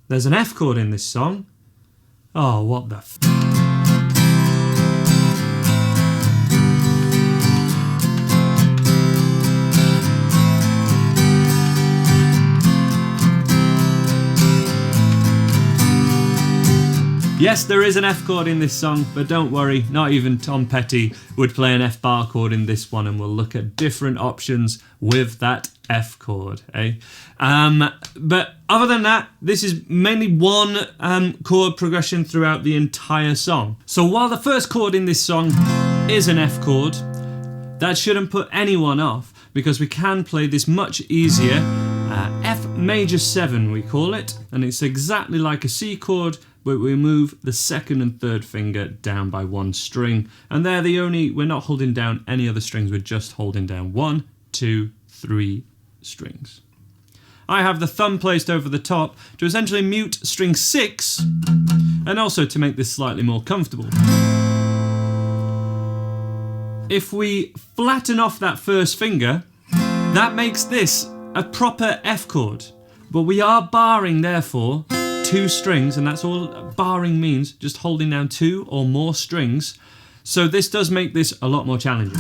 There's an F chord in this song. Oh, what the f... Yes, there is an F chord in this song, but don't worry, not even Tom Petty would play an F bar chord in this one, and we'll look at different options with that F chord, eh? But other than that, this is mainly one chord progression throughout the entire song. So while the first chord in this song is an F chord, that shouldn't put anyone off, because we can play this much easier, F major 7 we call it, and it's exactly like a C chord, but we move the second and third finger down by one string, and we're not holding down any other strings, we're just holding down 1, 2, 3 strings. I have the thumb placed over the top to essentially mute string 6, and also to make this slightly more comfortable. If we flatten off that first finger, that makes this a proper F chord, but we are barring therefore 2 strings, and that's all barring means, just holding down 2 or more strings. So this does make this a lot more challenging.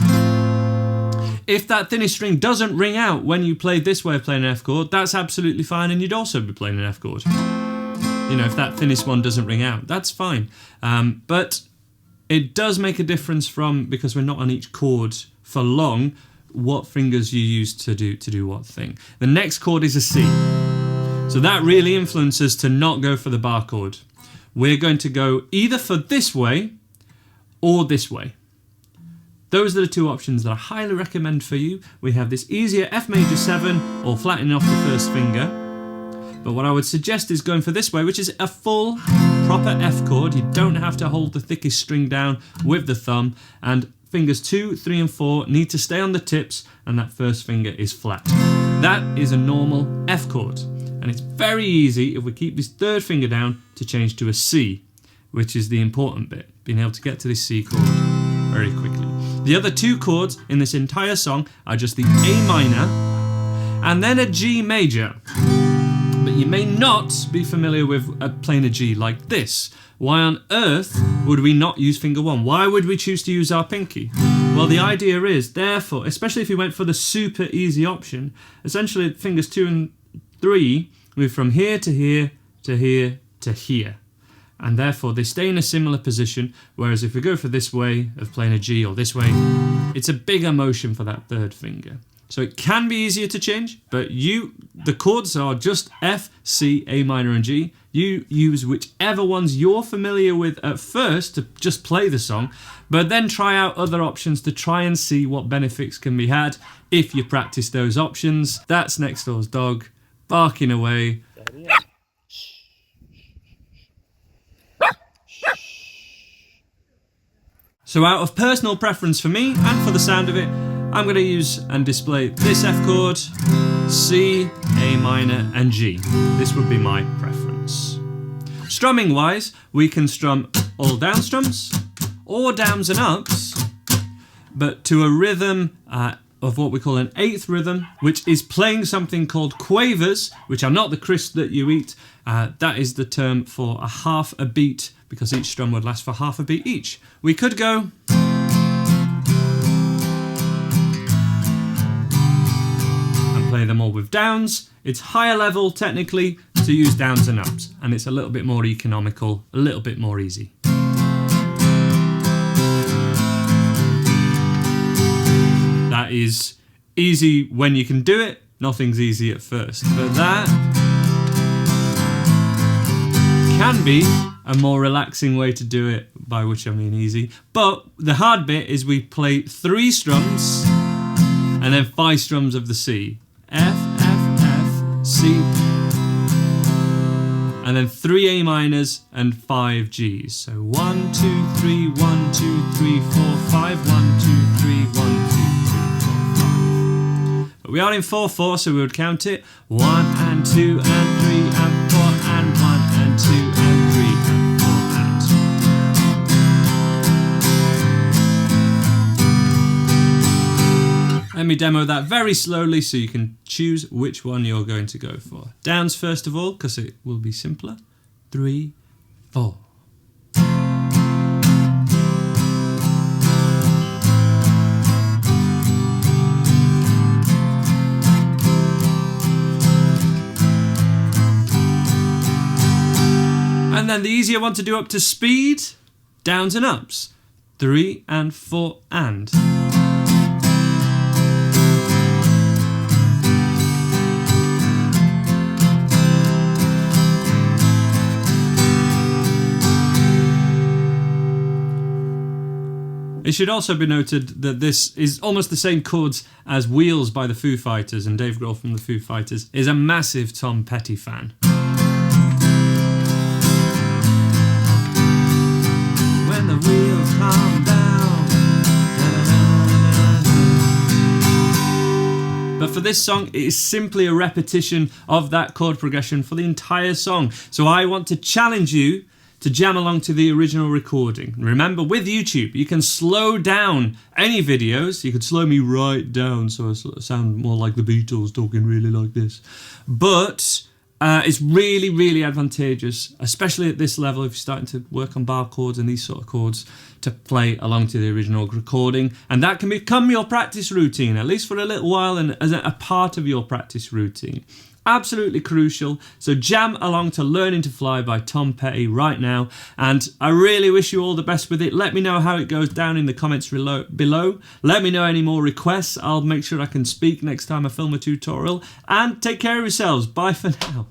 If that thinnest string doesn't ring out when you play this way of playing an F chord, that's absolutely fine, and you'd also be playing an F chord. You know, if that thinnest one doesn't ring out, that's fine. But it does make a difference because we're not on each chord for long, what fingers you use to do what thing. The next chord is a C. So that really influences to not go for the bar chord. We're going to go either for this way or this way. Those are the 2 options that I highly recommend for you. We have this easier F major 7 or flattening off the first finger. But what I would suggest is going for this way, which is a full proper F chord. You don't have to hold the thickest string down with the thumb, and fingers 2, 3 and 4 need to stay on the tips, and that first finger is flat. That is a normal F chord. And it's very easy, if we keep this third finger down, to change to a C, which is the important bit, being able to get to this C chord very quickly. The other 2 chords in this entire song are just the A minor and then a G major. But you may not be familiar with playing a G like this. Why on earth would we not use finger 1? Why would we choose to use our pinky? Well, the idea is, therefore, especially if you went for the super easy option, essentially fingers 2 and 3 move from here to here to here to here, and therefore they stay in a similar position, whereas if we go for this way of playing a G or this way, it's a bigger motion for that third finger. So it can be easier to change, but the chords are just F, C, A minor and G. You use whichever ones you're familiar with at first to just play the song, but then try out other options to try and see what benefits can be had if you practice those options. That's next door's dog barking away. So out of personal preference for me and for the sound of it, I'm going to use and display this F chord, C, A minor and G. This would be my preference. Strumming wise, we can strum all down strums or downs and ups, but to a rhythm of what we call an 8th rhythm, which is playing something called quavers, which are not the crisps that you eat. That is the term for a half a beat, because each strum would last for half a beat each. We could go and play them all with downs. It's higher level technically to use downs and ups, and it's a little bit more economical, a little bit more easy. That is easy when you can do it. Nothing's easy at first, but that can be a more relaxing way to do it, by which I mean easy. But the hard bit is we play 3 strums and then 5 strums of the C. F, F, F, C, and then 3 A minors and 5 Gs. So 1, 2, 3, 1, 2, 3, 4, 5, 1, 2, 3, 1, 2, 3, 4, 5. But we are in 4/4, so we would count it 1 and 2 and 3 and 4 and 1 and 2 and 3 and 4 and. Let me demo that very slowly so you can choose which one you're going to go for. Downs first of all, because it will be simpler. 3, 4. And then the easier one to do up to speed, downs and ups. 3 and 4 and. It should also be noted that this is almost the same chords as Wheels by the Foo Fighters, and Dave Grohl from the Foo Fighters is a massive Tom Petty fan. When the wheels come down. But for this song, it is simply a repetition of that chord progression for the entire song. So I want to challenge you to jam along to the original recording. Remember, with YouTube, you can slow down any videos. You could slow me right down so I sound more like the Beatles, talking really like this. But it's really, really advantageous, especially at this level, if you're starting to work on bar chords and these sort of chords, to play along to the original recording. And that can become your practice routine, at least for a little while, and as a part of your practice routine. Absolutely crucial. So jam along to Learning to Fly by Tom Petty right now, and I really wish you all the best with it. Let me know how it goes down in the comments below. Let me know any more requests. I'll make sure I can speak next time I film a tutorial, and take care of yourselves. Bye for now.